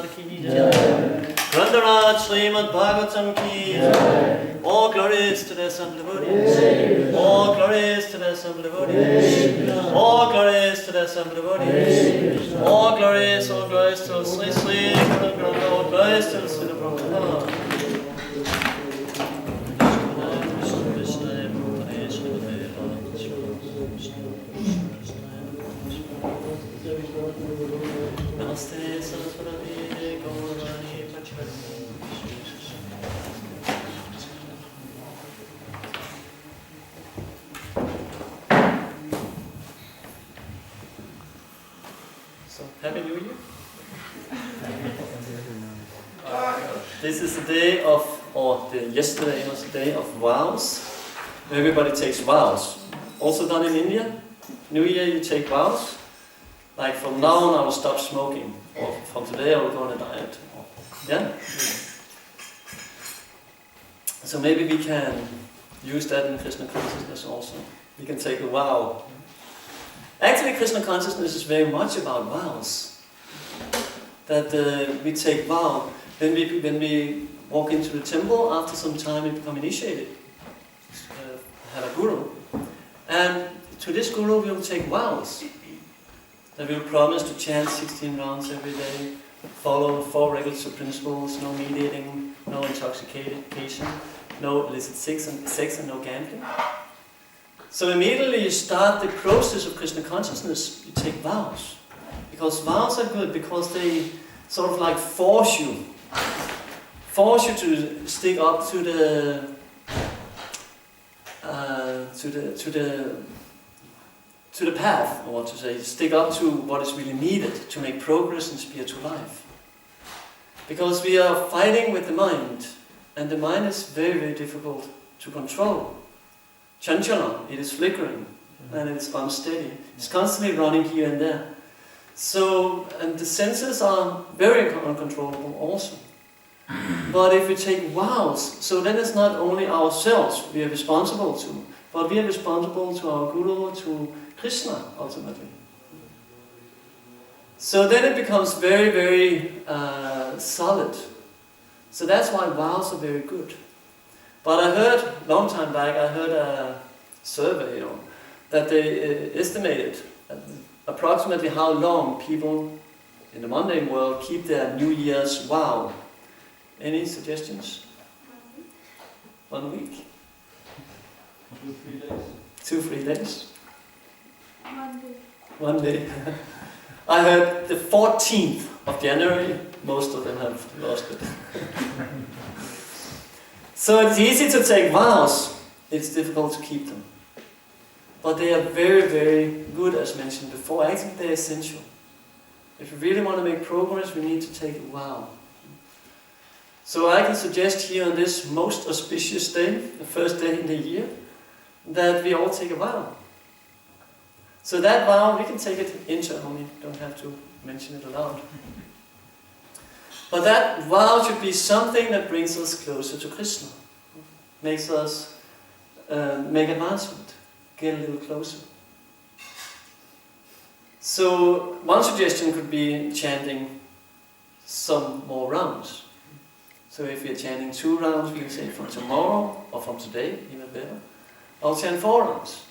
Prabhupada ki jai. Grandaraj Srimad Bhagavatam ki jai. All glories to the Assembled Devotees. All glories to the Assembled Devotees. All glories to the Assembled Devotees. All glories to Sri Sri Guru Guru. All glories to Sri Prabhupada. Namaste Saraswati Gaurani Pachari. So, Happy New Year. This is the day of, yesterday was the day of vows. Everybody takes vows. Also done in India. New Year you take vows. Like from now on I will stop smoking. Or from today I will go on a diet. Yeah? So maybe we can use that in Krishna consciousness also. We can take a vow. Actually Krishna consciousness is very much about vows. That we take vow. When we walk into the temple, after some time we become initiated. Have a guru. And to this guru we will take vows. That we will promise to chant 16 rounds every day, follow 4 regulatory principles, no meat eating, no intoxication, no illicit sex and no gambling. So immediately you start the process of Krishna consciousness, you take vows. Because vows are good, because they sort of like force you to stick up to the path, or what to say, stick up to what is really needed to make progress in spiritual life. Because we are fighting with the mind, and the mind is very, very difficult to control. Chanchala, it is flickering, and it's unsteady. It's constantly running here and there. So, and the senses are very uncontrollable also. But if we take vows, so then it's not only ourselves we are responsible to, but we are responsible to our Guru, to Krishna, ultimately. So then it becomes very, very solid. So that's why vows are very good. But I heard, long time back, I heard a survey that they estimated approximately how long people in the mundane world keep their New Year's vow. Any suggestions? 1 week? 2-3 days. 2-3 days? 1 day. 1 day. I heard the 14th of January, most of them have lost it. So it's easy to take vows, it's difficult to keep them. But they are very, very good, as mentioned before. Actually, they're essential. If we really want to make progress, we need to take a vow. So I can suggest here on this most auspicious day, the first day in the year, that we all take a vow. So that vow, we can take it internally, don't have to mention it aloud. But that vow should be something that brings us closer to Krishna, makes us make advancement, get a little closer. So one suggestion could be chanting some more rounds. So if we are chanting 2 rounds, we can say from tomorrow, or from today, even better, I'll chant 4 rounds.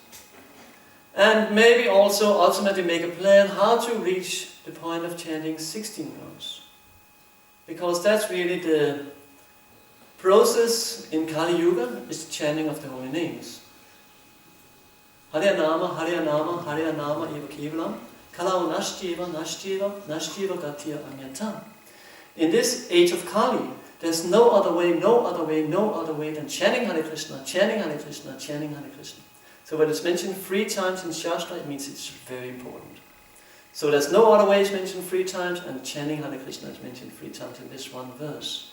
And maybe also ultimately make a plan how to reach the point of chanting 16 rounds. Because that's really the process in Kali Yuga, is the chanting of the holy names. Hare Nama, Hare Nama, Hare Nama eva kevalam, kalau nashtiva, nashtiva, nashtiva gatya anyata. In this age of Kali, there's no other way, no other way, no other way than chanting Hare Krishna, chanting Hare Krishna, chanting Hare Krishna. So when it's mentioned 3 times in Shastra, it means it's very important. So there's no other way it's mentioned 3 times, and chanting Hare Krishna is mentioned 3 times in this one verse.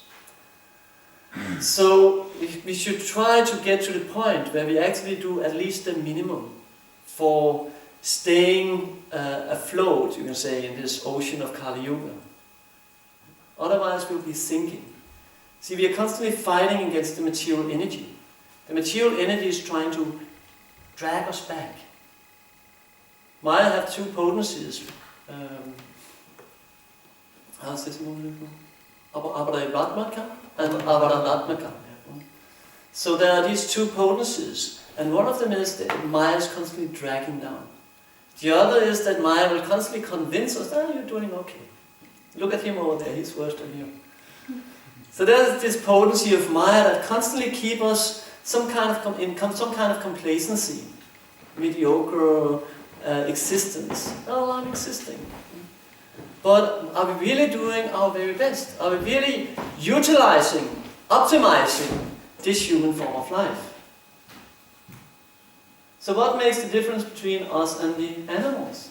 So we should try to get to the point where we actually do at least the minimum for staying afloat, you can say, in this ocean of Kali Yuga. Otherwise we'll be sinking. See, we are constantly fighting against the material energy. The material energy is trying to drag us back. Maya have 2 potencies. How's this moving? Abhidharmatmaka and Avaratmaka. So there are these two potencies, and one of them is that Maya is constantly dragging down. The other is that Maya will constantly convince us that you're doing okay. Look at him over there, he's worse than you. So there's this potency of Maya that constantly keeps us some kind of complacency, mediocre existence. Oh, I'm existing. But are we really doing our very best? Are we really utilizing, optimizing this human form of life? So what makes the difference between us and the animals?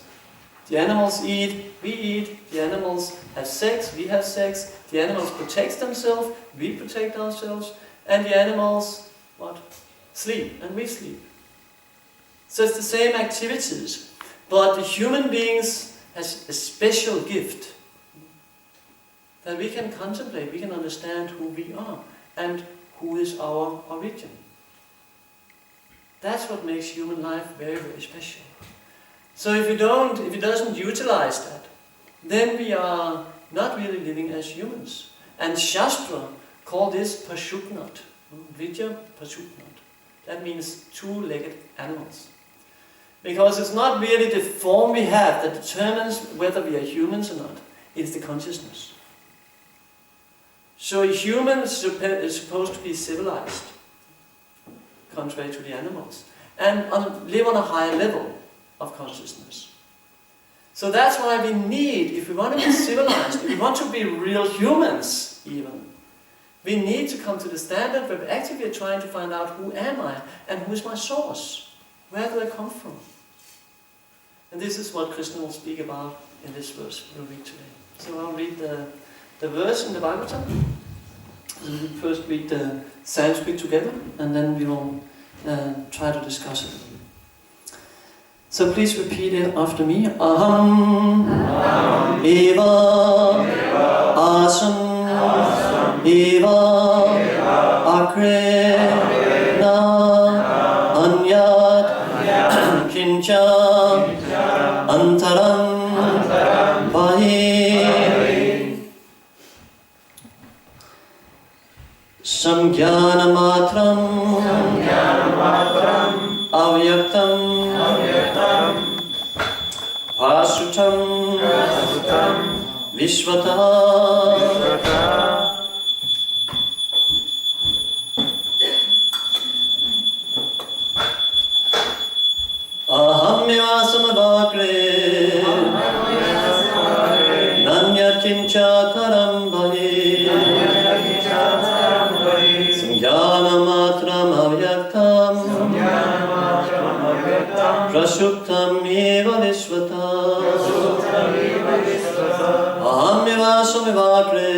The animals eat, we eat. The animals have sex, we have sex. The animals protect themselves, we protect ourselves. And the animals, what? Sleep, and we sleep. So it's the same activities. But the human beings has a special gift that we can contemplate, we can understand who we are and who is our origin. That's what makes human life very, very special. So if it doesn't utilize that, then we are not really living as humans. And Shastra called this Pashupnat, Vidya Pashupnat. That means two-legged animals. Because it's not really the form we have that determines whether we are humans or not. It's the consciousness. So a human is supposed to be civilized, contrary to the animals, and live on a higher level of consciousness. So that's why we need, if we want to be civilized, if we want to be real humans even, we need to come to the standard where we actually are trying to find out who am I and who is my source. Where do I come from? And this is what Krishna will speak about in this verse we'll read today. So I'll read the verse in the Bhagavatam. We'll first read the Sanskrit together, and then we will try to discuss it. So please repeat it after me. Aham eva asam eva akre na anyat kincha antaram bahi samjnanamatram avyaktam Asutam Vishvata Ahameva samavakre Nanyat kincha taram bahi Samjnanamatram avyaktam Prasuptam eva vishvata Ahameva samivakre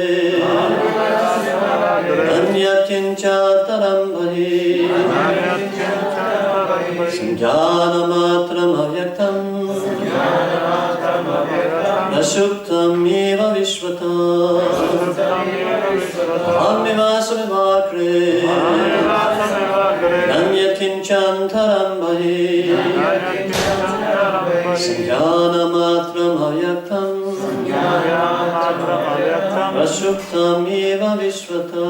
Anyat kincha taram bahi Samjnanamatram avyaktam Prasuptam eva vishvata Ahameva samivakre Anyat kincha taram bahi Samjnanamatram avyaktam Prasuptam eva vishvata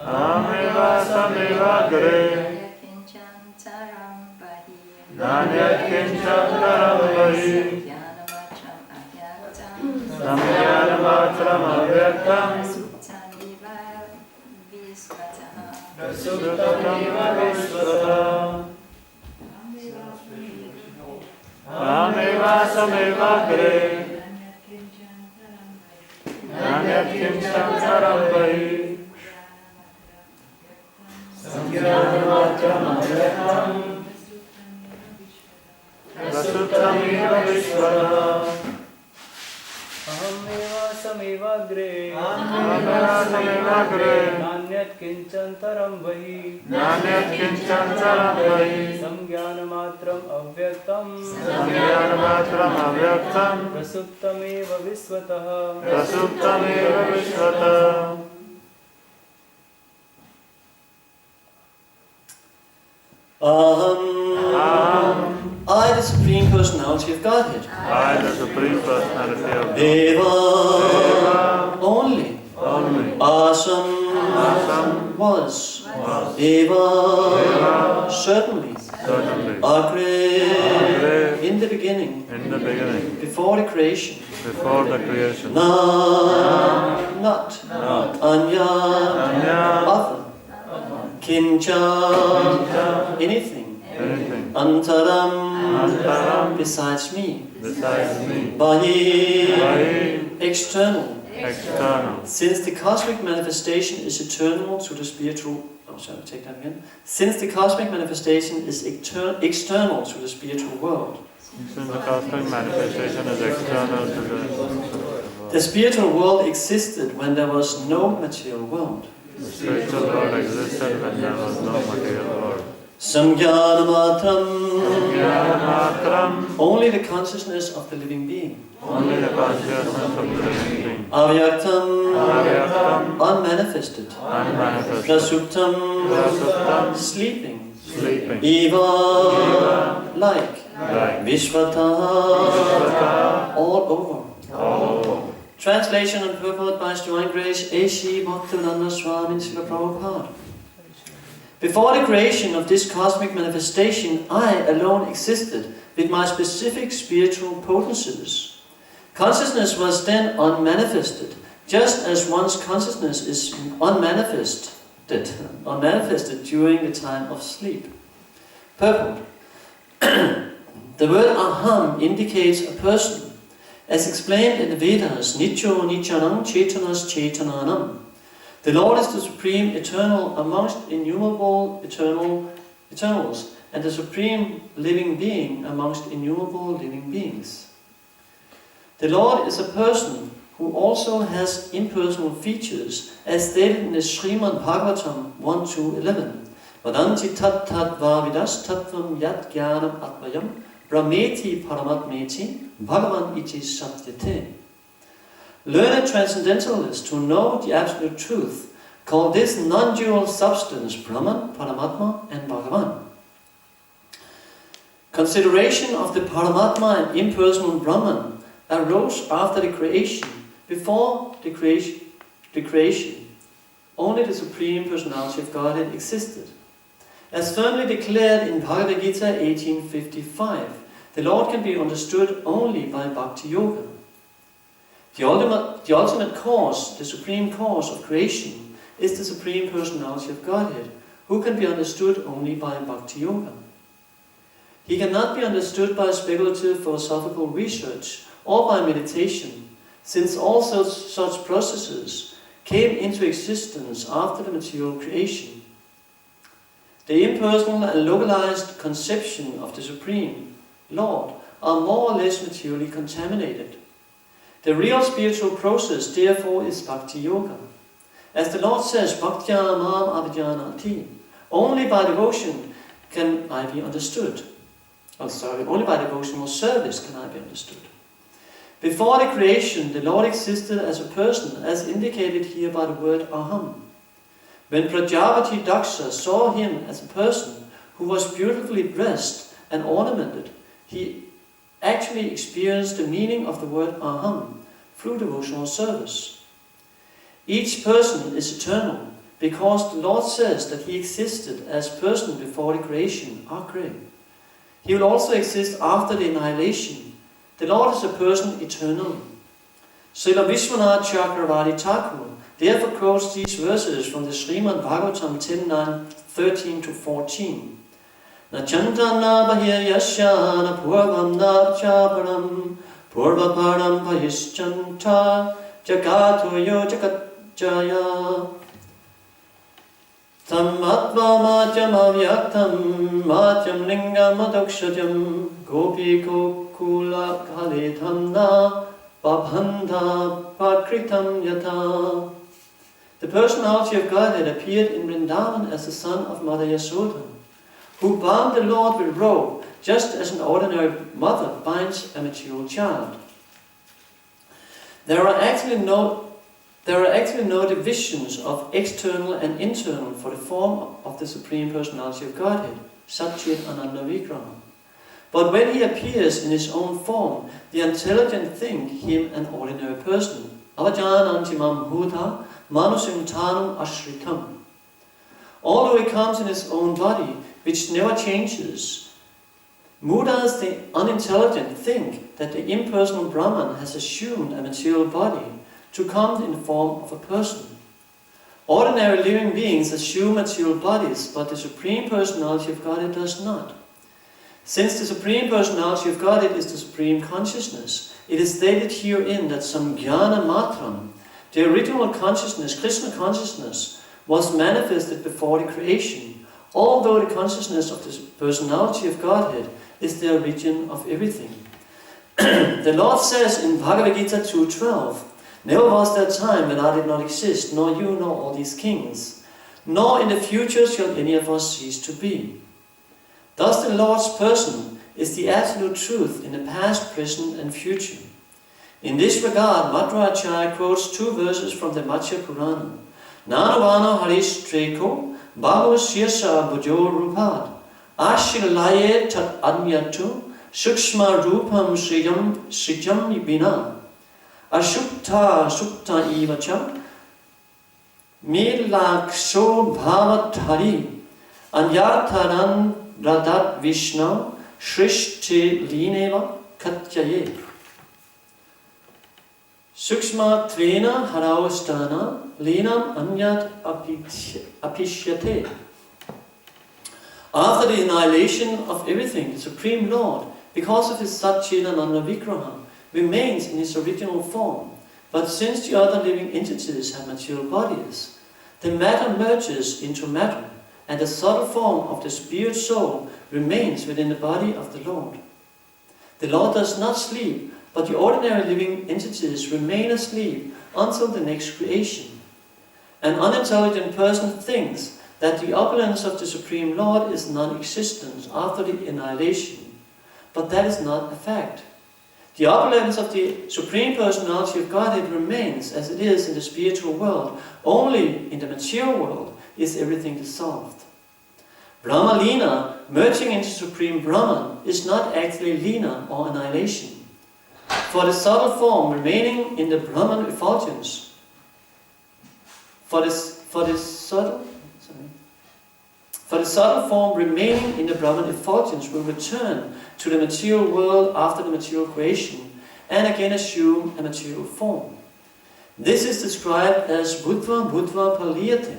Ahameva samivakre Nanyat kincha taram bahi Samjnanamatram avyaktam Prasuptam eva vishvata Ahameva samivakre Nanyat kincha taram bahi Samjnanamatram avyaktam Prasuptam eva vishvata Ahameva samivagre Nanyat kinchantaram vahi Samjnanamatram avyaktam Prasuptam eva vishvata Aham I I, the Supreme Personality of Godhead. I, the Supreme Personality of God. Eva, only. Asam, was. Eva, certainly. Agre, in the beginning. Before the creation. Not. Anya, other. Kincha, anything. Antaram, besides me. Bahi, external. Since the cosmic manifestation is eternal to the spiritual, Since the cosmic manifestation is external to the spiritual world. The spiritual world existed when there was no material world. The spiritual world existed when there was no material world. Samgyanamatram, only the consciousness of the living being. Avyaktam, unmanifested. Prasuptam, sleeping. Eva, like. Vishvata, all over. Translation and purport by His Divine Grace A.C. Bhaktivedanta Swami Srila Prabhupada. Before the creation of this cosmic manifestation, I alone existed with my specific spiritual potencies. Consciousness was then unmanifested, just as one's consciousness is unmanifested during the time of sleep. Purport. The word aham indicates a person. As explained in the Vedas, Nityo Nityanam Chetanas Chetananam. The Lord is the supreme eternal amongst innumerable eternals, and the supreme living being amongst innumerable living beings. The Lord is a person who also has impersonal features, as stated in the Srimad Bhagavatam 1-11. Vadanti tat tat vavidas tattvam yat jnanam atmayam brahmeti paramatmeti bhagavan iti satyate. Learned transcendentalists who know the absolute truth call this non-dual substance Brahman, Paramatma and Bhagavan. Consideration of the Paramatma and impersonal Brahman arose after the creation. Before the creation, only the Supreme Personality of Godhead existed. As firmly declared in Bhagavad Gita 18:55, the Lord can be understood only by Bhakti Yoga. The ultimate cause, the supreme cause of creation, is the Supreme Personality of Godhead, who can be understood only by Bhakti Yoga. He cannot be understood by speculative philosophical research or by meditation, since all such processes came into existence after the material creation. The impersonal and localized conception of the Supreme Lord are more or less materially contaminated. The real spiritual process, therefore, is Bhakti Yoga. As the Lord says, Bhaktya mam abhijnanati, only by devotion can I be understood. Only by devotional service can I be understood. Before the creation, the Lord existed as a person, as indicated here by the word aham. When Prajapati Daksha saw him as a person who was beautifully dressed and ornamented, he actually experienced the meaning of the word aham through devotional service. Each person is eternal because the Lord says that he existed as person before the creation, Agre. He will also exist after the annihilation. The Lord is a person eternally. Srila Vishwanath Chakravarti Thakur therefore quotes these verses from the Srimad Bhagavatam 10:13-14. Na chandana bahiryasya na purvam na chaparam purvaparam payischanta jagato yo jagatjaya tam atva matyam avyaktam matyam lingam adakshajam gopi kokula kaletham na babhanda pakritam yata. The personality of Godhead appeared in Vrindavan as the son of Mother Yashoda, who bound the Lord with rope, just as an ordinary mother binds a mature child. There are actually no divisions of external and internal for the form of the Supreme Personality of Godhead, Satchit Ananda Vigraha. But when he appears in his own form, the intelligent think him an ordinary person. Avajanantimam hudha manusim tanum ashritam. Although he comes in his own body, which never changes, Mudas, the unintelligent, think that the impersonal Brahman has assumed a material body to come in the form of a person. Ordinary living beings assume material bodies, but the Supreme Personality of Godhead does not. Since the Supreme Personality of Godhead is the Supreme Consciousness, it is stated herein that Samgyana Matram, the original consciousness, Krishna consciousness, was manifested before the creation, although the consciousness of the Personality of Godhead is the origin of everything. The Lord says in Bhagavad Gita 2.12, never was there a time when I did not exist, nor you nor all these kings, nor in the future shall any of us cease to be. Thus the Lord's person is the absolute truth in the past, present and future. In this regard, Madhvacharya quotes two verses from the Matsya Purana. Nanavana Harish Treko Bhagava Shirsa Bhujo Rupad Ashilaye Tat Adnyatu Sukshma Rupam Srijam Vina Ashukta Sukta Ivacha Milaksho Bhavatari Anyartaran Radat Vishnu Shrishti Lineva Katyaye Sukshma Tvena Haravastana Linam Anyat Apishyate. After the annihilation of everything, the Supreme Lord, because of his Satchidananda Vigraha, remains in his original form. But since the other living entities have material bodies, the matter merges into matter, and the subtle form of the spirit soul remains within the body of the Lord. The Lord does not sleep, but the ordinary living entities remain asleep until the next creation. An unintelligent person thinks that the opulence of the Supreme Lord is non-existent after the annihilation, but that is not a fact. The opulence of the Supreme Personality of Godhead remains as it is in the spiritual world. Only in the material world is everything dissolved. Brahma Lina, merging into Supreme Brahman, is not actually Lina or annihilation. For the subtle form remaining in the Brahman effulgence, for the subtle form remaining in the Brahman effulgence will return to the material world after the material creation and again assume a material form. This is described as Buddha Paliyate.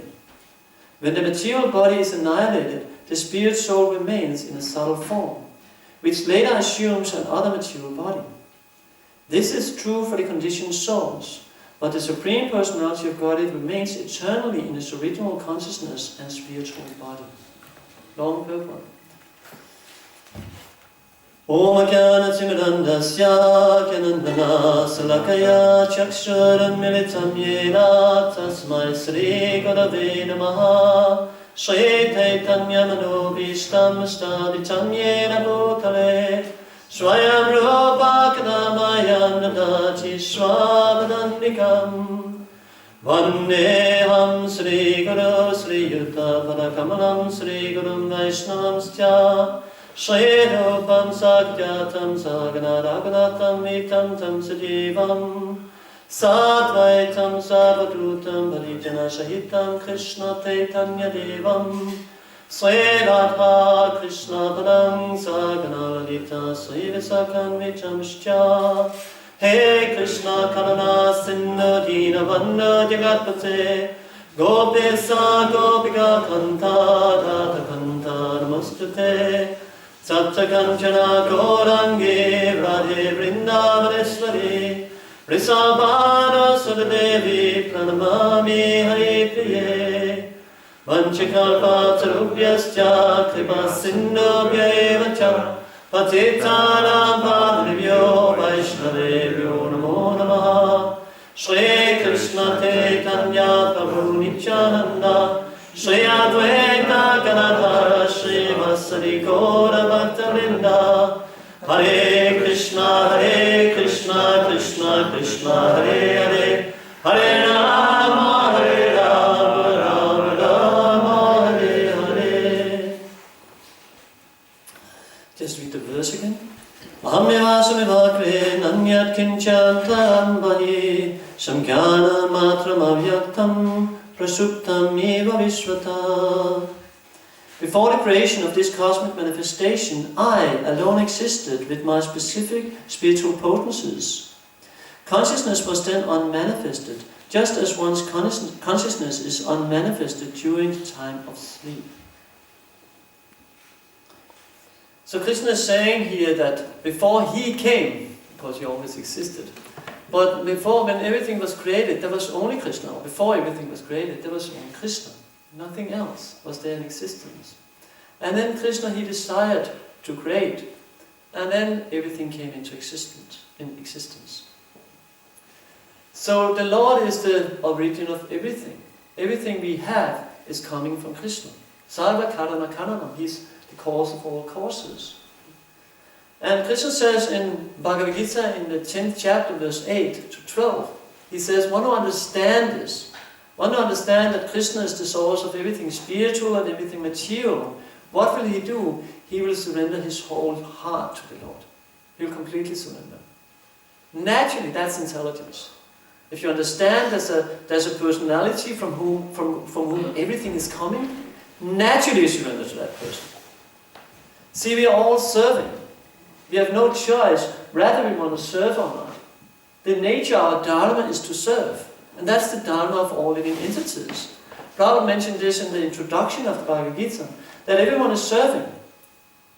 When the material body is annihilated, the spirit soul remains in a subtle form, which later assumes another material body. This is true for the conditioned souls, but the Supreme Personality of Godhead remains eternally in its original consciousness and spiritual body. Long Prabhupada. Om Jnana Timidandasya Jnanandana Salakaya Chakshuram Militam Yena Tasmai Sri Gurave Namaha Shri Caitanya Manobhishtam Staditam Yena Bhutale Swayam Rupa Kadamayam Nadati Swabadandikam Vandeham Sri Guru Sri Yuta Padakamalam Sri Gurum Vaishnavamscha Shri Rupam Sakyatam Sagana Raghunatam Vitam Tam Sajivam Satvaitam Sarvadrutam Varijana Shahitam Krishna Caitanya Devam Sri Radha Krishna Padam Sagana Lalita Sri Visakan Vichamscha Hey Krishna Karuna Sindhu Dina Bandhu Jagatpate Gopesa Gopika Kanta Radha Kanta Namostute Sapta Kanchana Gaurangi Radhe Vrindavaneshwari Risabhana Sudadevi Pranamami Hari Priye Vanchikalpa Tarubhyascha Kripa Sindhubhya Evacha Patitanam Padrivyo Vaishnavevyo Namo Namaha Shri Krishna Caitanya Prabhu Nityananda Shri Advaita Gadadhara Shri Vasari Gaura Bhaktavinda Hare Krishna Krishna Krishna Hare Hare Hare Rama Hare Rama Rama Rama Hare Hare. Just read the verse again. Samyat kinchantam bahi samgyana matram avyaktam prasuptam eva vishvata. Before the creation of this cosmic manifestation, I alone existed with my specific spiritual potencies. Consciousness was then unmanifested, just as one's consciousness is unmanifested during the time of sleep. So Krishna is saying here that before he came, because he always existed, but before, when everything was created, there was only Krishna. Or before everything was created, there was only Krishna. Nothing else was there in existence. And then Krishna, he desired to create. And then everything came into existence. So the Lord is the origin of everything. Everything we have is coming from Krishna. Sarva Karana Karanam, he's the cause of all causes. And Krishna says in Bhagavad Gita in the 10th chapter, verse 8 to 12, he says, one who understands this, one who understands that Krishna is the source of everything spiritual and everything material, what will he do? He will surrender his whole heart to the Lord. He will completely surrender. Naturally, that's intelligence. If you understand there's a personality from whom everything is coming, naturally you surrender to that person. See, we are all serving. We have no choice whether we want to serve or not. The nature of our dharma is to serve. And that's the dharma of all living entities. Prabhupada mentioned this in the introduction of the Bhagavad Gita, that everyone is serving.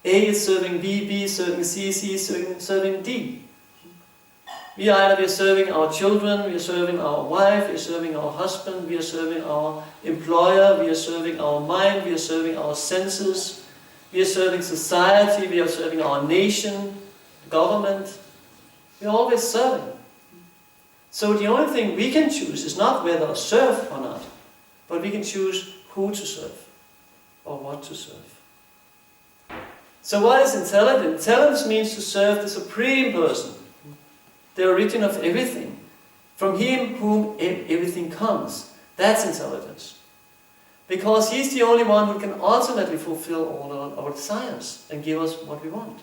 A is serving B, B is serving C, C is serving D. We are serving our children, we are serving our wife, we are serving our husband, we are serving our employer, we are serving our mind, we are serving our senses, we are serving society, we are serving our nation, government. We are always serving. So the only thing we can choose is not whether to serve or not, but we can choose who to serve or what to serve. So what is intelligence? Intelligence means to serve the Supreme Person, the origin of everything, from him whom everything comes. That's intelligence. Because he's the only one who can ultimately fulfill all our desires and give us what we want.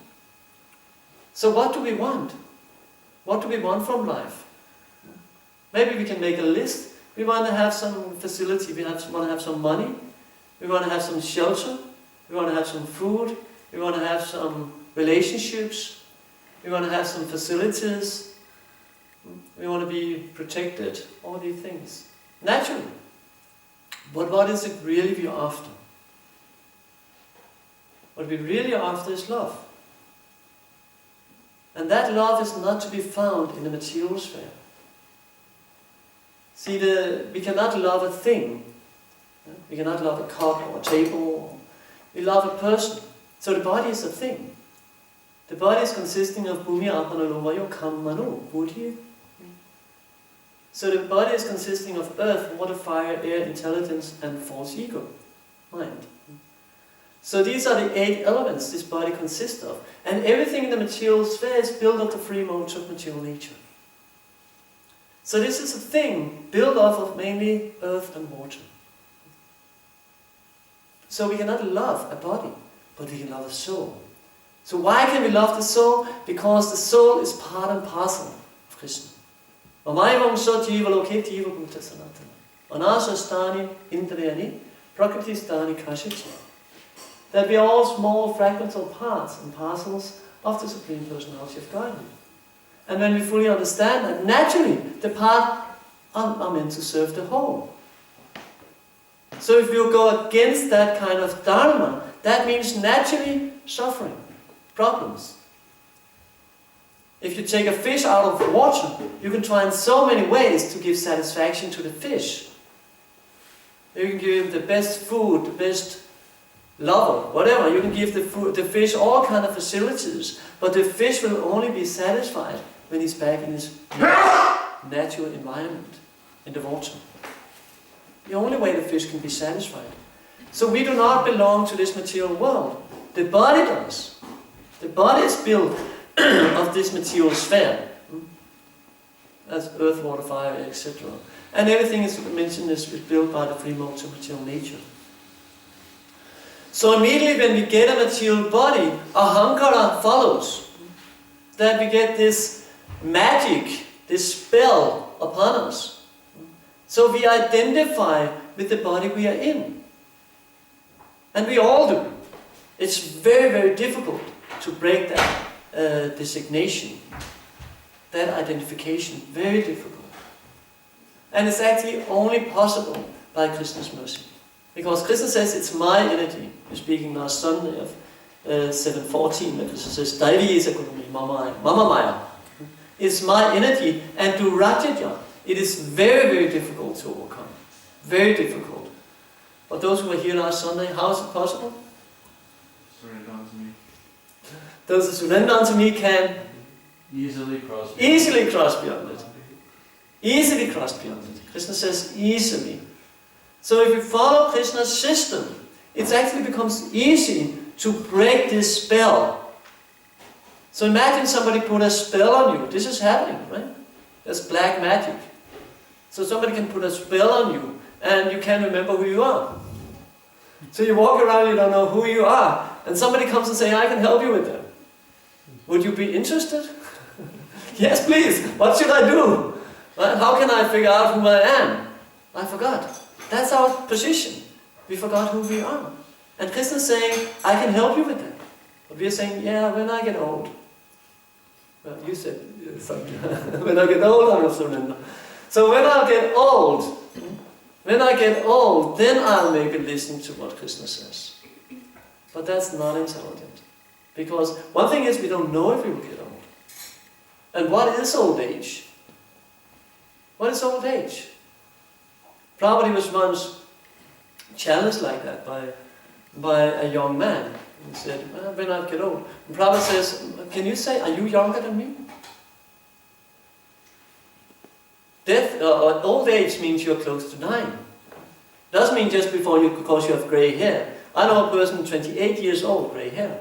So what do we want? What do we want from life? Maybe we can make a list. We want to have some facility, we want to have some money, we want to have some shelter, we want to have some food, we want to have some relationships, we want to have some facilities, we want to be protected, all these things. Naturally. But what is it really we are after? What we really are after is love. And that love is not to be found in the material sphere. See, we cannot love a thing. We cannot love a cup or a table. We love a person. So the body is a thing. The body is consisting of bhumi, atmana, lomayo, kam, mano, buddhi. So the body is consisting of earth, water, fire, air, intelligence, and false ego, mind. So these are the 8 elements this body consists of. And everything in the material sphere is built of the three modes of material nature. So this is a thing built off of mainly earth and water. So we cannot love a body, but we can love a soul. So why can we love the soul? Because the soul is part and parcel of Krishna. Mamayavam so jiva loke jiva bhuta sanatana. Anasa stani indriyani prakriti stani kashichi. That we are all small fragmental parts and parcels of the Supreme Personality of Godhead. And when we fully understand that, naturally the parts are meant to serve the whole. So if you go against that kind of dharma, that means naturally suffering, problems. If you take a fish out of water, you can try in so many ways to give satisfaction to the fish. You can give him the best food, the best lover, whatever. You can give the fish all kind of facilities, but the fish will only be satisfied when he's back in his natural environment, in the water. The only way the fish can be satisfied. So we do not belong to this material world. The body does. The body is built of this material sphere. That's earth, water, fire, etc. And everything is mentioned is built by the three modes of material nature. So immediately when we get a material body, ahankara follows. That we get this magic, this spell upon us. So we identify with the body we are in. And we all do. It's very, very difficult to break that designation, that identification. Very difficult. And it's actually only possible by Krishna's mercy. Because Krishna says it's my energy. We're speaking last Sunday of 7:14, where Krishna says, Daivi is a gurumi, mama maya. It's my energy, and to Rajaja, it is very, very difficult to overcome. Very difficult. But those who were here last Sunday, how is it possible? Surrender unto me. Those who surrender unto me can Easily cross. easily cross beyond it. Easily cross beyond it. Krishna says easily. So if you follow Krishna's system, it actually becomes easy to break this spell. So imagine somebody put a spell on you. This is happening, right? That's black magic. So somebody can put a spell on you and you can't remember who you are. So you walk around, you don't know who you are, and somebody comes and says, I can help you with that. Would you be interested? Yes, please. What should I do? How can I figure out who I am? I forgot. That's our position. We forgot who we are. And Krishna is saying, I can help you with that. But we are saying, yeah, when I get old. Well, you said something. When I get old, I will surrender. So when I get old, then I'll maybe listen to what Krishna says. But that's not intelligent. Because one thing is, we don't know if we will get old. And what is old age? What is old age? Prabhupada was once challenged like that by a young man. He said, when I get old. And Prabhupada says, can you say, are you younger than me? Old age means you're close to dying. Doesn't mean just because you have grey hair. I know a person 28 years old, grey hair.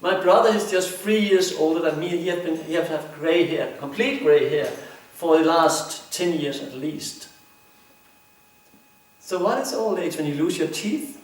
My brother is just 3 years older than me. He has had grey hair, complete grey hair, for the last 10 years at least. So what is old age? When you lose your teeth?